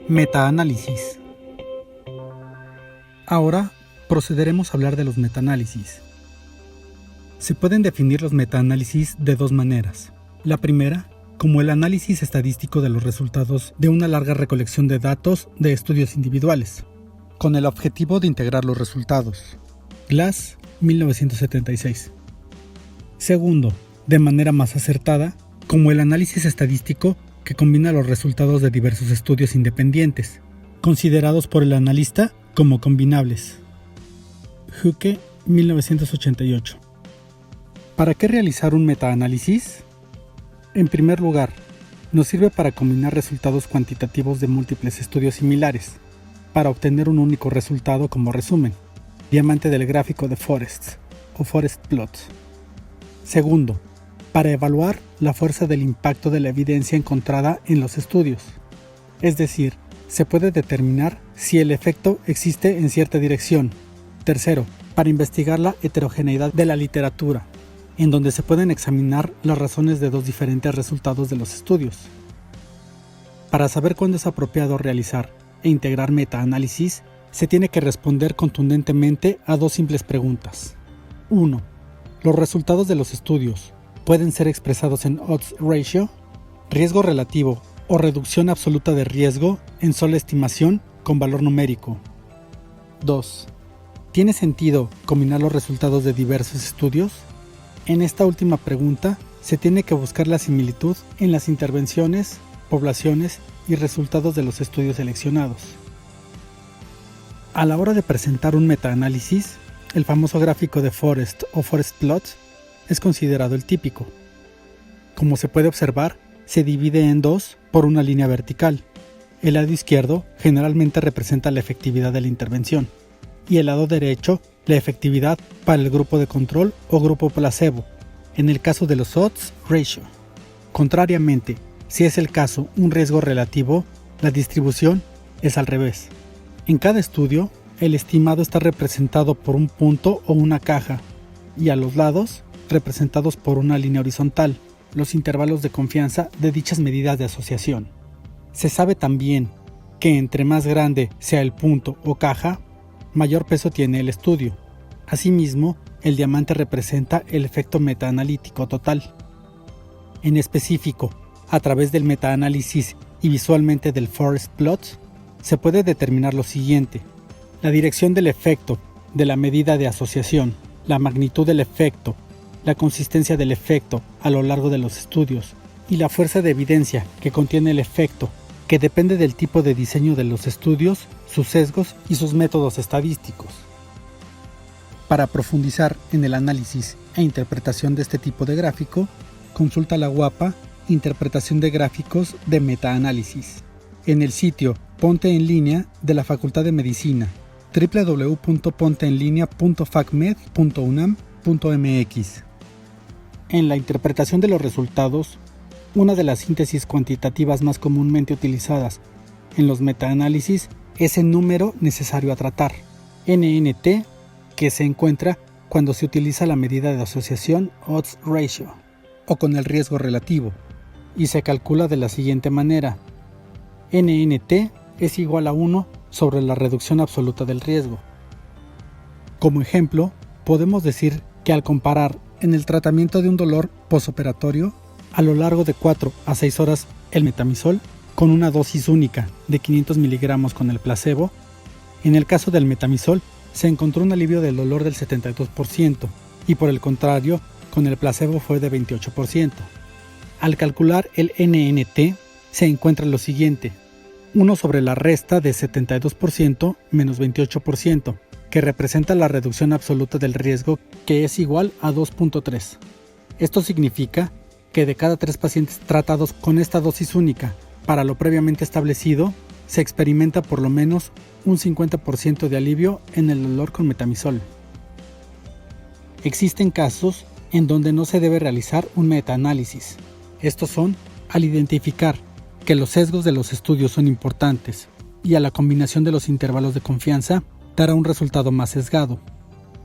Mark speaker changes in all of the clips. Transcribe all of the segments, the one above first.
Speaker 1: Metaanálisis. Ahora procederemos a hablar de los metaanálisis. Se pueden definir los metaanálisis de dos maneras. La primera, como el análisis estadístico de los resultados de una larga recolección de datos de estudios individuales, con el objetivo de integrar los resultados. Glass, 1976. Segundo, de manera más acertada, como el análisis estadístico que combina los resultados de diversos estudios independientes, considerados por el analista como combinables. Hucke, 1988. ¿Para qué realizar un metaanálisis? En primer lugar, nos sirve para combinar resultados cuantitativos de múltiples estudios similares, para obtener un único resultado como resumen, diamante del gráfico de Forest o Forest Plot. Segundo, para evaluar la fuerza del impacto de la evidencia encontrada en los estudios. Es decir, se puede determinar si el efecto existe en cierta dirección. Tercero, para investigar la heterogeneidad de la literatura, en donde se pueden examinar las razones de dos diferentes resultados de los estudios. Para saber cuándo es apropiado realizar e integrar metaanálisis, se tiene que responder contundentemente a dos simples preguntas. 1. ¿Los resultados de los estudios pueden ser expresados en odds ratio, riesgo relativo o reducción absoluta de riesgo en sola estimación con valor numérico? 2. ¿Tiene sentido combinar los resultados de diversos estudios? En esta última pregunta se tiene que buscar la similitud en las intervenciones, poblaciones y resultados de los estudios seleccionados. A la hora de presentar un metaanálisis, el famoso gráfico de Forest o Forest Plot es considerado el típico. Como se puede observar, se divide en dos por una línea vertical. El lado izquierdo generalmente representa la efectividad de la intervención y el lado derecho la efectividad para el grupo de control o grupo placebo, en el caso de los odds ratio. Contrariamente, si es el caso un riesgo relativo, la distribución es al revés. En cada estudio, el estimado está representado por un punto o una caja, y a los lados, representados por una línea horizontal, los intervalos de confianza de dichas medidas de asociación. Se sabe también que entre más grande sea el punto o caja, mayor peso tiene el estudio. Asimismo, el diamante representa el efecto metaanalítico total. En específico, a través del metaanálisis y visualmente del Forest Plot, se puede determinar lo siguiente: la dirección del efecto de la medida de asociación, la magnitud del efecto, la consistencia del efecto a lo largo de los estudios y la fuerza de evidencia que contiene el efecto, que depende del tipo de diseño de los estudios, sus sesgos y sus métodos estadísticos. Para profundizar en el análisis e interpretación de este tipo de gráfico, consulta la guapa Interpretación de gráficos de metaanálisis en el sitio Ponte en Línea de la Facultad de Medicina, www.ponteenlinea.facmed.unam.mx. En la interpretación de los resultados, una de las síntesis cuantitativas más comúnmente utilizadas en los metaanálisis es el número necesario a tratar, NNT, que se encuentra cuando se utiliza la medida de asociación odds ratio o con el riesgo relativo, y se calcula de la siguiente manera: NNT es igual a 1 sobre la reducción absoluta del riesgo. Como ejemplo, podemos decir que al comparar en el tratamiento de un dolor posoperatorio, a lo largo de 4 a 6 horas el metamizol con una dosis única de 500 miligramos con el placebo, en el caso del metamizol se encontró un alivio del dolor del 72% y por el contrario, con el placebo fue de 28%. Al calcular el NNT se encuentra lo siguiente: 1 sobre la resta de 72% menos 28%, que representa la reducción absoluta del riesgo, que es igual a 2.3. Esto significa que de cada 3 pacientes tratados con esta dosis única para lo previamente establecido, se experimenta por lo menos un 50% de alivio en el dolor con metamizol. Existen casos en donde no se debe realizar un metaanálisis. Estos son al identificar que los sesgos de los estudios son importantes y a la combinación de los intervalos de confianza dará un resultado más sesgado.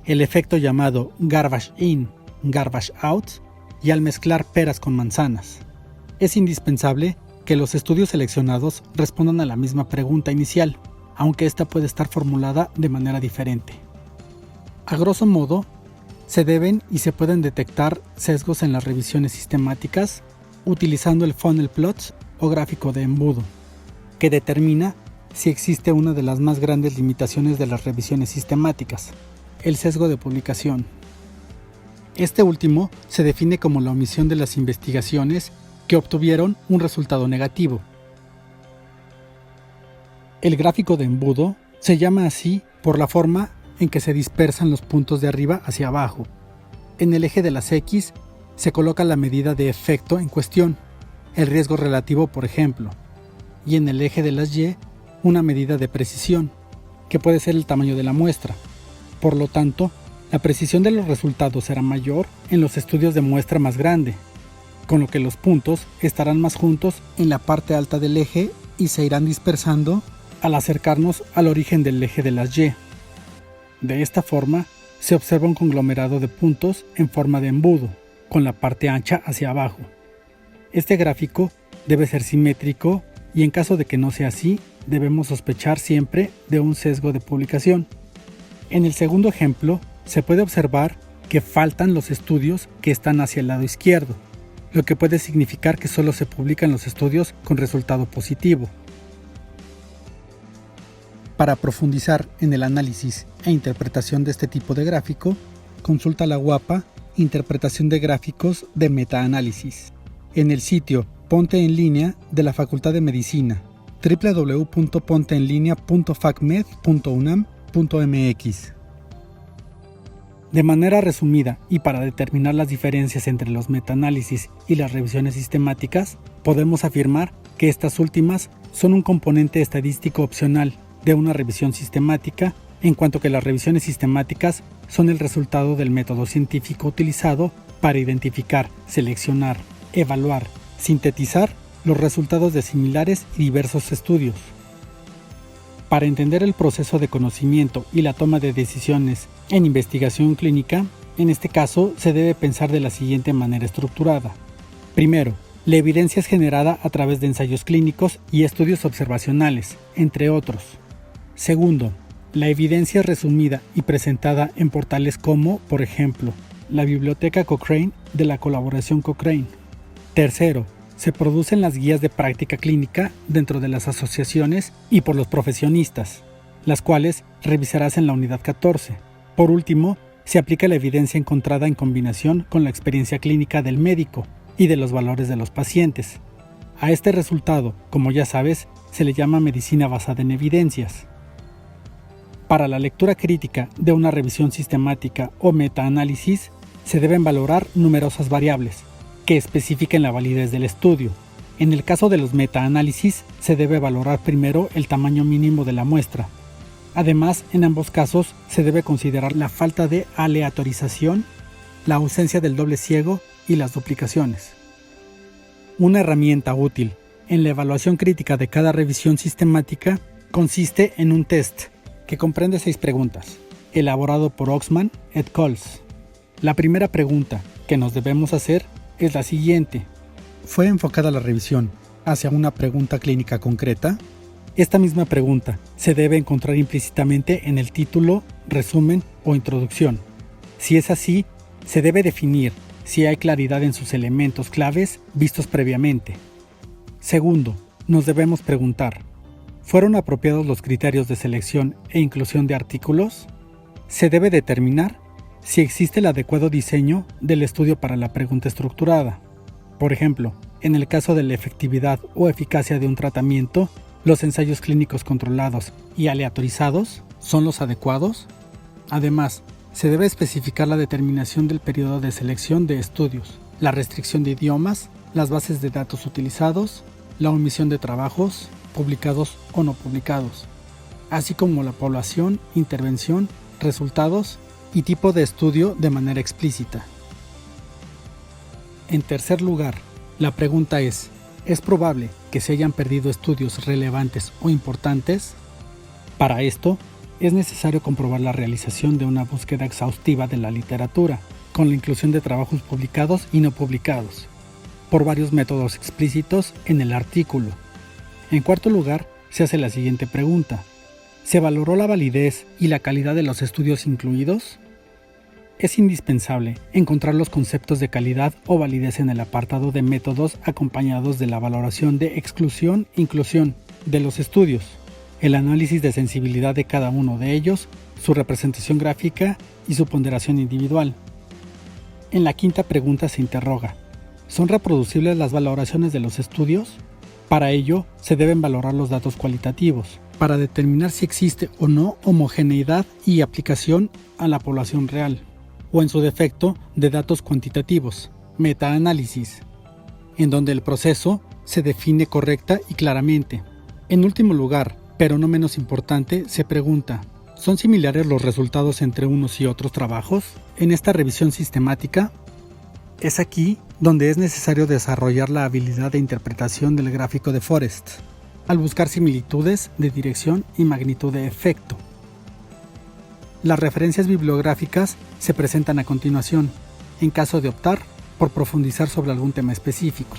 Speaker 1: El efecto llamado garbage in, garbage out, y al mezclar peras con manzanas. Es indispensable que los estudios seleccionados respondan a la misma pregunta inicial, aunque ésta puede estar formulada de manera diferente. A grosso modo, se deben y se pueden detectar sesgos en las revisiones sistemáticas utilizando el funnel plots o gráfico de embudo, que determina si existe una de las más grandes limitaciones de las revisiones sistemáticas, el sesgo de publicación. Este último se define como la omisión de las investigaciones que obtuvieron un resultado negativo. El gráfico de embudo se llama así por la forma en que se dispersan los puntos de arriba hacia abajo. En el eje de las X se coloca la medida de efecto en cuestión, el riesgo relativo por ejemplo, y en el eje de las Y una medida de precisión, que puede ser el tamaño de la muestra. Por lo tanto, la precisión de los resultados será mayor en los estudios de muestra más grande, con lo que los puntos estarán más juntos en la parte alta del eje y se irán dispersando al acercarnos al origen del eje de las Y. De esta forma, se observa un conglomerado de puntos en forma de embudo, con la parte ancha hacia abajo. Este gráfico debe ser simétrico y en caso de que no sea así, debemos sospechar siempre de un sesgo de publicación. En el segundo ejemplo, se puede observar que faltan los estudios que están hacia el lado izquierdo, lo que puede significar que solo se publican los estudios con resultado positivo. Para profundizar en el análisis e interpretación de este tipo de gráfico, consulta la guapa Interpretación de gráficos de metaanálisis en el sitio Ponte en Línea de la Facultad de Medicina, www.ponteenlinea.facmed.unam.mx. De manera resumida y para determinar las diferencias entre los metaanálisis y las revisiones sistemáticas, podemos afirmar que estas últimas son un componente estadístico opcional de una revisión sistemática, en cuanto que las revisiones sistemáticas son el resultado del método científico utilizado para identificar, seleccionar, evaluar, sintetizar los resultados de similares y diversos estudios. Para entender el proceso de conocimiento y la toma de decisiones en investigación clínica, en este caso se debe pensar de la siguiente manera estructurada. Primero, la evidencia es generada a través de ensayos clínicos y estudios observacionales, entre otros. Segundo, la evidencia es resumida y presentada en portales como, por ejemplo, la Biblioteca Cochrane de la Colaboración Cochrane. Tercero, se producen las guías de práctica clínica dentro de las asociaciones y por los profesionistas, las cuales revisarás en la unidad 14. Por último, se aplica la evidencia encontrada en combinación con la experiencia clínica del médico y de los valores de los pacientes. A este resultado, como ya sabes, se le llama medicina basada en evidencias. Para la lectura crítica de una revisión sistemática o metaanálisis, se deben valorar numerosas variables que especifiquen la validez del estudio. En el caso de los metaanálisis, se debe valorar primero el tamaño mínimo de la muestra. Además, en ambos casos, se debe considerar la falta de aleatorización, la ausencia del doble ciego y las duplicaciones. Una herramienta útil en la evaluación crítica de cada revisión sistemática consiste en un test que comprende 6 preguntas, elaborado por Oxman et al. La primera pregunta que nos debemos hacer es la siguiente. ¿Fue enfocada la revisión hacia una pregunta clínica concreta? Esta misma pregunta se debe encontrar implícitamente en el título, resumen o introducción. Si es así, se debe definir si hay claridad en sus elementos claves vistos previamente. Segundo, nos debemos preguntar, ¿fueron apropiados los criterios de selección e inclusión de artículos? Se debe determinar si existe el adecuado diseño del estudio para la pregunta estructurada. Por ejemplo, en el caso de la efectividad o eficacia de un tratamiento, ¿los ensayos clínicos controlados y aleatorizados son los adecuados? Además, se debe especificar la determinación del periodo de selección de estudios, la restricción de idiomas, las bases de datos utilizados, la omisión de trabajos, publicados o no publicados, así como la población, intervención, resultados y tipo de estudio de manera explícita. En tercer lugar, la pregunta ¿es probable que se hayan perdido estudios relevantes o importantes? Para esto, es necesario comprobar la realización de una búsqueda exhaustiva de la literatura, con la inclusión de trabajos publicados y no publicados. por varios métodos explícitos en el artículo. En cuarto lugar, se hace la siguiente pregunta: ¿se valoró la validez y la calidad de los estudios incluidos? Es indispensable encontrar los conceptos de calidad o validez en el apartado de métodos acompañados de la valoración de exclusión-inclusión de los estudios, el análisis de sensibilidad de cada uno de ellos, su representación gráfica y su ponderación individual. En la quinta pregunta se interroga: ¿son reproducibles las valoraciones de los estudios? Para ello, se deben valorar los datos cualitativos, para determinar si existe o no homogeneidad y aplicación a la población real, o en su defecto, de datos cuantitativos, metaanálisis, en donde el proceso se define correcta y claramente. En último lugar, pero no menos importante, se pregunta: ¿son similares los resultados entre unos y otros trabajos? En esta revisión sistemática, es aquí donde es necesario desarrollar la habilidad de interpretación del gráfico de Forest, al buscar similitudes de dirección y magnitud de efecto. Las referencias bibliográficas se presentan a continuación, en caso de optar por profundizar sobre algún tema específico.